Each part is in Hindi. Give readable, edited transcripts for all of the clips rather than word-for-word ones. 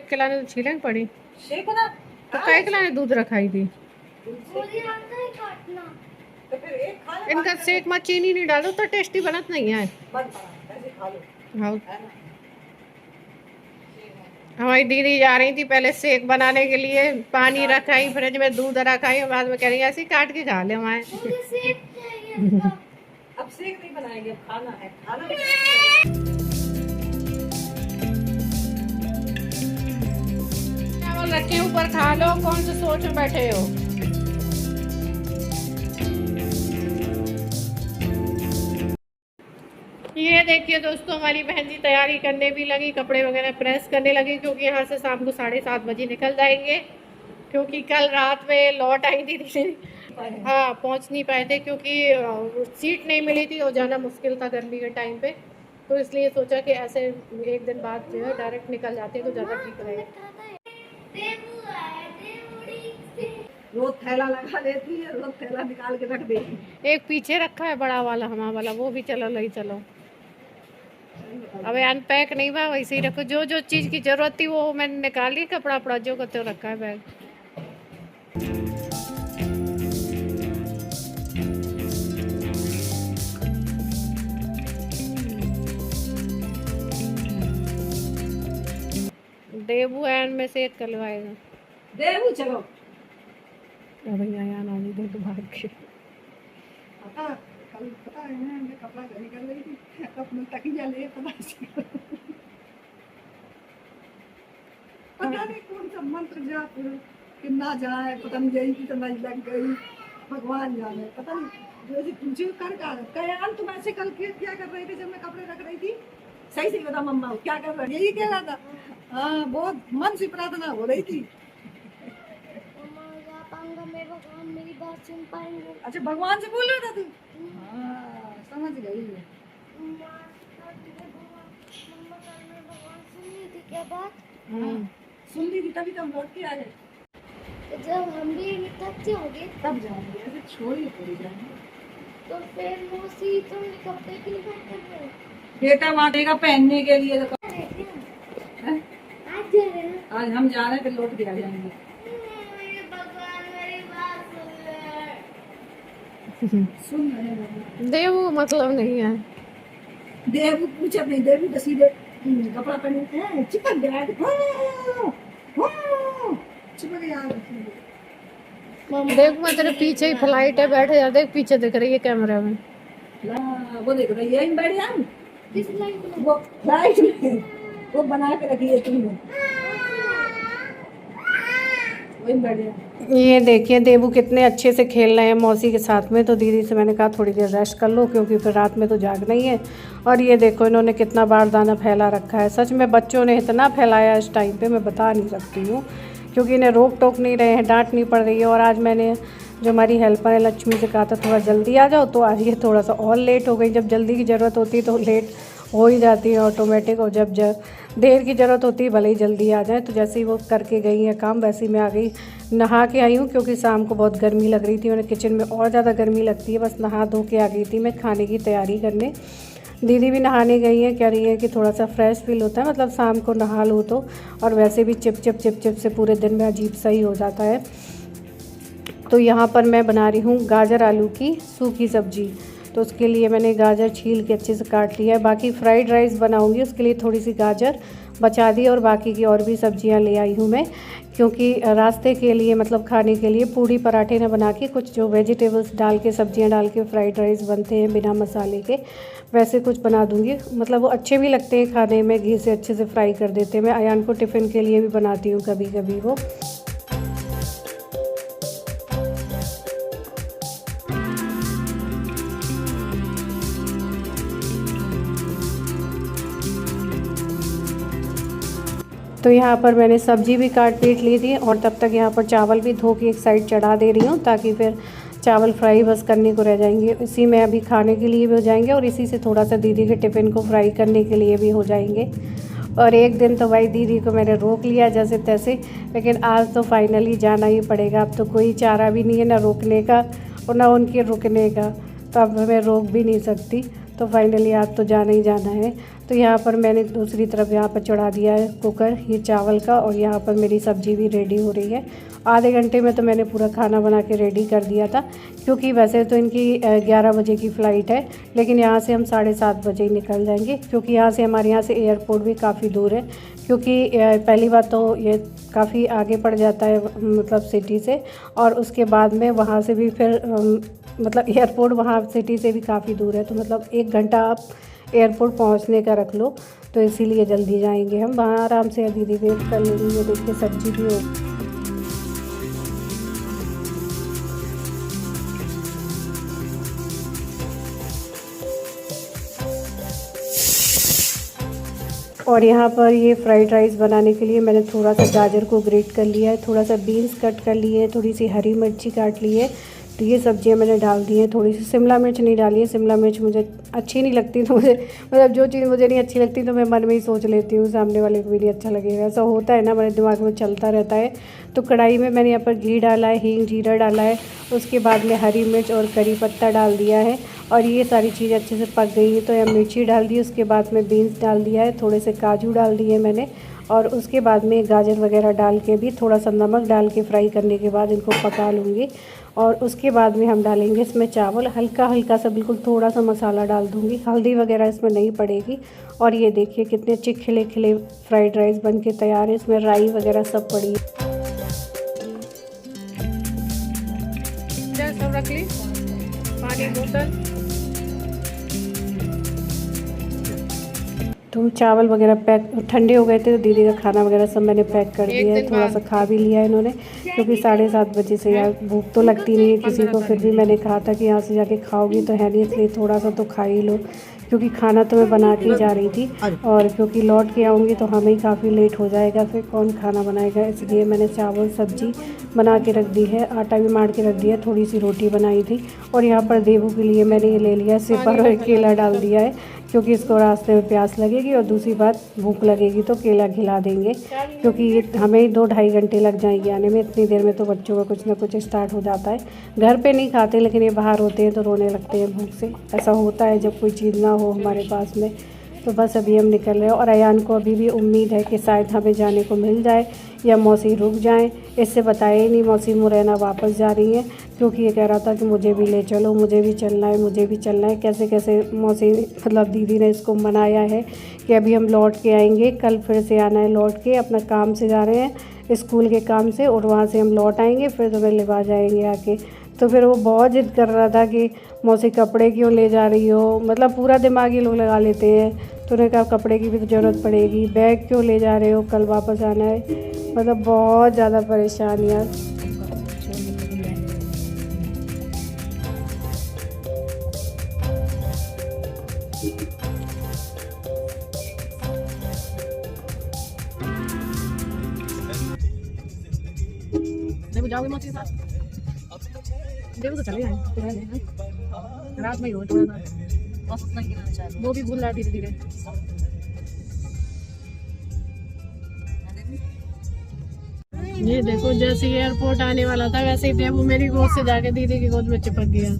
शेक खिलाने तो छीलन पड़ी। शेक ना तो कई खिलाने दूध रखाई थी। तो फिर एक खा ले, इनका शेक में चीनी नहीं डालो तो टेस्टी बनत नहीं है। ऐसे खा लो, हाँ, है ना। हमारी दीदी जा रही थी पहले शेक बनाने के लिए, पानी रखाई फ्रिज में, दूध रखाई, बाद में कह रही ऐसे ही काट के खा ले हमारे। अब शेक नहीं बनाएंगे, अब खाना है, खाना है। चावल रखे ऊपर खा लो, कौन से सोच में बैठे हो। ये देखिए दोस्तों, हमारी बहन जी तैयारी करने भी लगी, कपड़े वगैरह प्रेस करने लगी, क्योंकि यहाँ से शाम को 7:30 बजे निकल जाएंगे, क्योंकि कल रात में लौट आई थी दीदी। हाँ, पहुँच नहीं पाए थे क्योंकि सीट नहीं मिली थी और जाना मुश्किल था गर्मी के टाइम पे, तो इसलिए सोचा कि ऐसे एक दिन बाद जो है डायरेक्ट निकल जाते तो ज़्यादा ठीक रहेगा। रोज थैला लगा लेती है, रोज थैला निकाल के रख देती। एक पीछे रखा है बड़ा वाला, हमारा वाला, वो भी चलो नहीं चलो। अब अनपैक नहीं हुआ, वैसे ही रखो, जो जो चीज़ की जरूरत थी वो मैंने निकाल ली, कपड़ा उपड़ा जो करते रखा है बैग। देवू एंड में से एक करवाएगा। देवू चलो भैया यहाँ ना दे तो भाग के। कल पता है मैं कपड़ा घड़ी कर रही थी, अपना तकिया ले पता नहीं कौन सा मंत्र जाप कि ना जाए, पता नहीं गई कि तो नहीं लग गई, भगवान जाने, पता नहीं। जैसे पूछे कर कयान तुम ऐसे कल क्या कर रहे थे जब मैं कपड़े रख रही थी? सही से बता मम्मा क्या कर रहा है, यही कह रहा था। हाँ, बहुत मन से प्रार्थना हो रही थी। भगवान मेरी बात सुन पाएंगे। अच्छा, भगवान से बोल रहा था तू? हाँ, समझ गई। क्या बात? सुन ली थी तभी तो हम लौट के आए। तो जब हम भी थकते होंगे तब जाएंगे, ऐसे छोड़ ही थोड़ी जाएंगे। तो फिर मौसी तुम कपड़े के लिए बात कर रहे हो? बेटा मांगेगा पहनने के लिए तो आज जा रहे हैं। आज हम जा रहे हैं, फिर लौट के आ जाएंगे। भगवान मेरी बात सुन रहे हैं। देवू मतलब नहीं है। देवू पूछे नहीं, देवू तो सीधे कपड़ा पहनते हैं, चिपक गया चिपक गया। देख मैं तेरे पीछे ही फ्लाइट है, बैठे जा, देख पीछे दिख रही है कैमरा में। वो देख रही है बढ़िया, किस लाइन पे? वो फ्लाइट में वो बना के रखी है तुमने, वही बढ़िया। ये देखिए देवू कितने अच्छे से खेल रहे हैं मौसी के साथ में, तो दीदी से मैंने कहा थोड़ी देर रेस्ट कर लो, क्योंकि फिर रात में तो जागना ही है। और ये देखो इन्होंने कितना बारदाना फैला रखा है, सच में बच्चों ने इतना फैलाया इस टाइम पे, मैं बता नहीं सकती हूँ, क्योंकि इन्हें रोक टोक नहीं रहे हैं, डांट नहीं पड़ रही है। और आज मैंने जो हमारी हेल्पर है लक्ष्मी से कहा था थोड़ा जल्दी आ जाओ, तो आज ये थोड़ा सा और लेट हो गई। जब जल्दी की ज़रूरत होती है तो लेट हो ही जाती है ऑटोमेटिक, और जब देर की ज़रूरत होती है भले ही जल्दी आ जाए। तो जैसे ही वो करके गई है काम, वैसे ही मैं आ गई, नहा के आई हूँ, क्योंकि शाम को बहुत गर्मी लग रही थी, उन्हें किचन में और ज़्यादा गर्मी लगती है। बस नहा धो के आ गई थी मैं खाने की तैयारी करने। दीदी भी नहाने गई है, कह रही है कि थोड़ा सा फ्रेश फील होता है, मतलब शाम को नहा लो तो, और वैसे भी चिप चिप से पूरे दिन में अजीब सा ही हो जाता है। तो यहाँ पर मैं बना रही हूँ गाजर आलू की सूखी सब्जी, तो उसके लिए मैंने गाजर छील के अच्छे से काट लिया है। बाकी फ्राइड राइस बनाऊँगी, उसके लिए थोड़ी सी गाजर बचा दी, और बाकी की और भी सब्जियां ले आई हूँ मैं, क्योंकि रास्ते के लिए मतलब खाने के लिए पूड़ी पराठे न बना के कुछ जो वेजिटेबल्स डाल के सब्जियां डाल के फ्राइड राइस बनते हैं बिना मसाले के, वैसे कुछ बना दूँगी। मतलब वो अच्छे भी लगते हैं खाने में, घी से अच्छे से फ्राई कर देते हैं। मैं अयान को टिफ़िन के लिए भी बनाती हूँ कभी कभी वो। तो यहाँ पर मैंने सब्जी भी काट पीट ली थी, और तब तक यहाँ पर चावल भी धो के एक साइड चढ़ा दे रही हूँ, ताकि फिर चावल फ्राई बस करने को रह जाएंगे। इसी में अभी खाने के लिए भी हो जाएंगे, और इसी से थोड़ा सा दीदी के टिफ़िन को फ्राई करने के लिए भी हो जाएंगे। और एक दिन तो भाई दीदी को मैंने रोक लिया जैसे तैसे, लेकिन आज तो फाइनली जाना ही पड़ेगा। अब तो कोई चारा भी नहीं है, ना रोकने का और ना उनके रुकने का, तो अब मैं रोक भी नहीं सकती। तो फाइनली आज तो जाना ही जाना है। तो यहाँ पर मैंने दूसरी तरफ यहाँ पर चढ़ा दिया है कुकर ये चावल का, और यहाँ पर मेरी सब्ज़ी भी रेडी हो रही है। आधे घंटे में तो मैंने पूरा खाना बना के रेडी कर दिया था, क्योंकि वैसे तो इनकी 11 बजे की फ़्लाइट है, लेकिन यहाँ से हम 7:30 बजे ही निकल जाएंगे, क्योंकि यहाँ से हमारे यहाँ से एयरपोर्ट भी काफ़ी दूर है। क्योंकि पहली बात तो ये काफ़ी आगे पड़ जाता है मतलब सिटी से, और उसके बाद में वहाँ से भी फिर मतलब एयरपोर्ट वहाँ सिटी से भी काफ़ी दूर है, तो मतलब 1 घंटा आप एयरपोर्ट पहुंचने का रख लो, तो इसीलिए जल्दी जाएंगे हम। वहाँ आराम से दीदी वेट कर लेंगे। ये देखिए सब्जी भी हो, और यहाँ पर ये फ्राइड राइस बनाने के लिए मैंने थोड़ा सा गाजर को ग्रेट कर लिया है, थोड़ा सा बीन्स कट कर लिए है, थोड़ी सी हरी मिर्ची काट ली है। तो ये सब्जियां मैंने डाल दी हैं। थोड़ी सी शिमला मिर्च नहीं डाली है, शिमला मिर्च मुझे अच्छी नहीं लगती, तो मुझे मतलब जो चीज़ मुझे नहीं अच्छी लगती तो मैं मन में ही सोच लेती हूँ सामने वाले को भी नहीं अच्छा लगेगा, ऐसा होता है ना, मेरे दिमाग में चलता रहता है। तो कढ़ाई में मैंने यहाँ पर घी डाला है, हींग जीरा डाला है, उसके बाद में हरी मिर्च और करी पत्ता डाल दिया है, और ये सारी चीज़ अच्छे से पक गई है। तो यहाँ मिर्ची डाल दी, उसके बाद में बीन्स डाल दिया है, थोड़े से काजू डाल दिए मैंने, और उसके बाद में गाजर वगैरह डाल के भी थोड़ा सा नमक डाल के फ्राई करने के बाद इनको पका लूँगी। और उसके बाद में हम डालेंगे इसमें चावल, हल्का हल्का सा बिल्कुल थोड़ा सा मसाला डाल दूँगी, हल्दी वगैरह इसमें नहीं पड़ेगी। और ये देखिए कितने अच्छे खिले खिले फ्राइड राइस बन के तैयार है, इसमें राई वगैरह सब पड़ी है। सब रख ली, पानी बोतल, तो चावल वगैरह पैक ठंडे हो गए थे, तो दीदी का खाना वगैरह सब मैंने पैक कर दिया है। थोड़ा सा खा भी लिया है इन्होंने, क्योंकि 7:30 बजे से यार भूख तो लगती नहीं है किसी को, फिर भी मैंने कहा था कि यहाँ से जाके खाओगी तो है नहीं, इसलिए थोड़ा सा तो खा ही लो, क्योंकि खाना तो मैं बना के जा रही थी, और क्योंकि लौट के आऊँगी तो हमें ही काफ़ी लेट हो जाएगा, फिर कौन खाना बनाएगा, इसलिए मैंने चावल सब्जी बना के रख दी है, आटा भी मार के रख दिया, थोड़ी सी रोटी बनाई थी। और यहाँ पर देवू के लिए मैंने ये ले लिया सिपर और केला डाल दिया है, क्योंकि इसको रास्ते में प्यास लगेगी, और दूसरी बात भूख लगेगी तो केला खिला देंगे, क्योंकि हमें ही 2-2.5 घंटे लग जाएंगे आने में, इतनी देर में तो बच्चों का कुछ ना कुछ स्टार्ट हो जाता है। घर पे नहीं खाते, लेकिन ये बाहर होते हैं तो रोने लगते हैं भूख से, ऐसा होता है जब कोई चीज़ ना हो हमारे पास में। तो बस अभी हम निकल रहे हैं, और अयान को अभी भी उम्मीद है कि शायद हमें जाने को मिल जाए या मौसी रुक जाएं। इससे बताया ही नहीं मौसी मुरैना वापस जा रही हैं, क्योंकि ये कह रहा था कि मुझे भी ले चलो, मुझे भी चलना है, मुझे भी चलना है। कैसे कैसे मौसी मतलब दीदी ने इसको मनाया है कि अभी हम लौट के आएंगे, कल फिर से आना है लौट के, अपना काम से जा रहे हैं स्कूल के काम से, और वहाँ से हम लौट आएंगे, फिर तुम्हें लेवा जाएंगे आके। तो फिर वो बहुत ज़िद कर रहा था कि मौसी कपड़े क्यों ले जा रही हो, मतलब पूरा दिमाग ये लोग लगा लेते हैं। तो उन्होंने कहा कपड़े की भी तो ज़रूरत पड़ेगी, बैग क्यों ले जा रहे हो, कल वापस आना है, मतलब बहुत ज़्यादा परेशान यार। जाओगे मौसी के साथ, देखो तो चले जाएंगे, रात में ही हो थोड़ा सा, वो भी भूल रहा है धीरे धीरे। ये देखो जैसे एयरपोर्ट आने वाला था वैसे ही वो मेरी गोद से जाके दीदी की गोद में चिपक गया।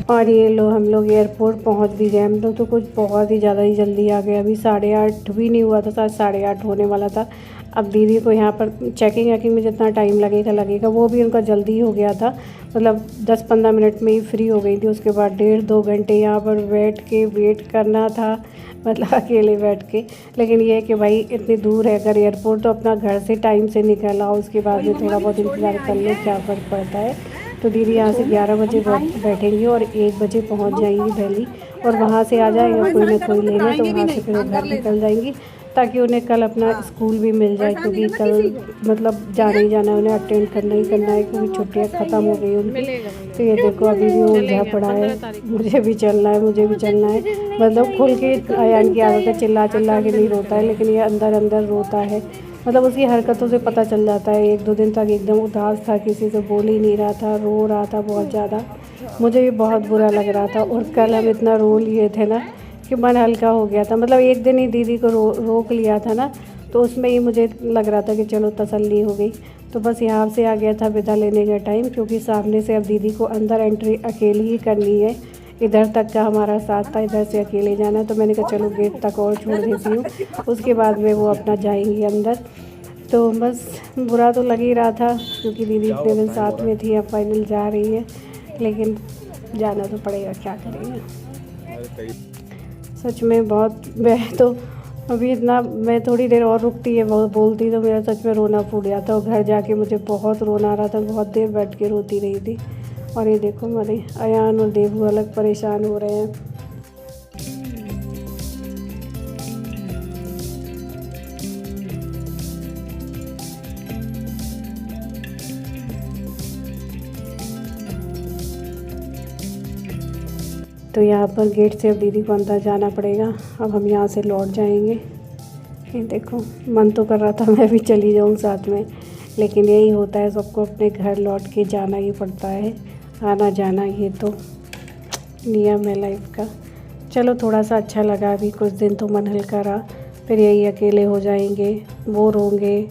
और ये लो हम लोग एयरपोर्ट पहुंच भी गए। हम लोग तो कुछ बहुत ही ज़्यादा ही जल्दी आ गए, अभी 8:30 भी नहीं हुआ था, शायद 8:30 होने वाला था। अब दीदी को यहाँ पर चेकिंग वैकिंग में जितना टाइम लगेगा वो भी उनका जल्दी हो गया था, मतलब 10-15 मिनट में ही फ्री हो गई थी। उसके बाद 1.5-2 घंटे यहाँ पर बैठ के वेट करना था, मतलब अकेले बैठ के। लेकिन ये है कि भाई इतनी दूर है अगर एयरपोर्ट, तो अपना घर से टाइम से निकल आओ, उसके बाद में थोड़ा बहुत इंतज़ार कर लो, क्या फ़र्क पड़ता है। तो दीदी यहाँ से 11 बजे बैठेंगी और 1 बजे पहुँच जाएंगी दिल्ली, और वहाँ से आ जाएगा कोई ना कोई लेने, तो वहाँ से फिर वो घर निकल जाएंगी, ताकि उन्हें कल अपना स्कूल भी मिल जाए, क्योंकि कल मतलब जाना ही जाना है, उन्हें अटेंड करना ही करना है, क्योंकि छुट्टियाँ ख़त्म हो गई उनकी। तो ये देखो अभी भी उलझा पड़ा है, मुझे भी चलना है, मुझे भी चलना है, मतलब खुल के अयान की आदत है चिल्ला चिल्ला के नहीं रोता है, लेकिन ये अंदर अंदर रोता है, मतलब उसकी हरकतों से पता चल जाता है। 1-2 दिन तक एकदम उदास था, किसी से बोल ही नहीं रहा था, रो रहा था बहुत ज़्यादा, मुझे भी बहुत बुरा लग रहा था। और कल हम इतना रो लिए थे ना कि मन हल्का हो गया था, मतलब एक दिन ही दीदी को रोक लिया था ना, तो उसमें ही मुझे लग रहा था कि चलो तसल्ली हो गई। तो बस यहाँ से आ गया था विदा लेने का टाइम, क्योंकि सामने से अब दीदी को अंदर एंट्री अकेली ही करनी है। इधर तक का हमारा साथ था, इधर से अकेले जाना है। तो मैंने कहा चलो गेट तक और छोड़ देती हूँ, उसके बाद में वो अपना जाएंगी अंदर। तो बस बुरा तो लग ही रहा था, क्योंकि दीदी इतने दिन साथ में थी, अब फाइनल जा रही है, लेकिन जाना तो पड़ेगा, क्या करेंगे। सच में बहुत, मैं तो अभी इतना, मैं थोड़ी देर और रुकती है वो बोलती तो मेरा सच में रोना फूट जाता। और घर जाके मुझे बहुत रोना आ रहा था, बहुत देर बैठ के रोती रही थी। और ये देखो हमारे अयान और देवू अलग परेशान हो रहे हैं। तो यहाँ पर गेट से अब दीदी को अंदर जाना पड़ेगा। अब हम यहाँ से लौट जाएंगे। ये देखो, मन तो कर रहा था मैं भी चली जाऊँ साथ में, लेकिन यही होता है, सबको अपने घर लौट के जाना ही पड़ता है, आना जाना, ये तो नियम है लाइफ का। चलो थोड़ा सा अच्छा लगा, अभी कुछ दिन तो मन हल्का रहा, फिर यही अकेले हो जाएंगे, बोर होंगे,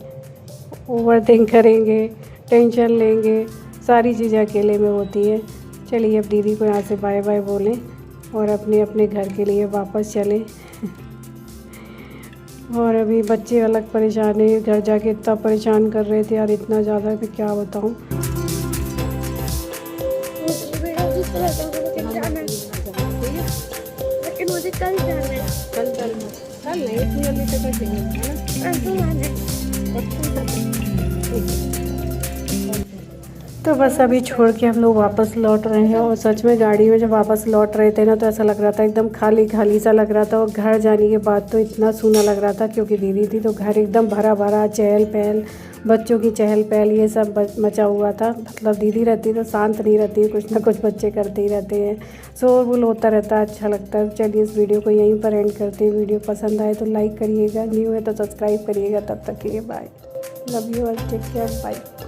ओवरथिंक करेंगे, टेंशन लेंगे, सारी चीज़ें अकेले में होती है। चलिए अब दीदी को यहाँ से बाय बाय बोलें और अपने अपने घर के लिए वापस चलें। और अभी बच्चे अलग परेशान है, घर जाके इतना परेशान कर रहे थे यार, इतना ज़्यादा, मैं क्या बताऊँ। लेकिन मुझे कल जाना है। कल नहीं, इतनी जल्दी से कैसे है ना? परसों जाना है। तो बस अभी छोड़ के हम लोग वापस लौट रहे हैं। और सच में गाड़ी में जब वापस लौट रहे थे ना, तो ऐसा लग रहा था एकदम खाली खाली सा लग रहा था। और घर जाने के बाद तो इतना सूना लग रहा था, क्योंकि दीदी थी तो घर एकदम भरा भरा, चहल पहल, बच्चों की चहल पहल, ये सब मचा हुआ था। मतलब दीदी रहती तो शांत नहीं रहती, कुछ ना कुछ बच्चे करते ही रहते हैं, शोरगुल होता रहता है, अच्छा लगता है। चलिए इस वीडियो को यहीं पर एंड करते हैं। वीडियो पसंद आए तो लाइक करिएगा, न्यू है तो सब्सक्राइब करिएगा। तब तक के लिए bye, love you all, take care, bye.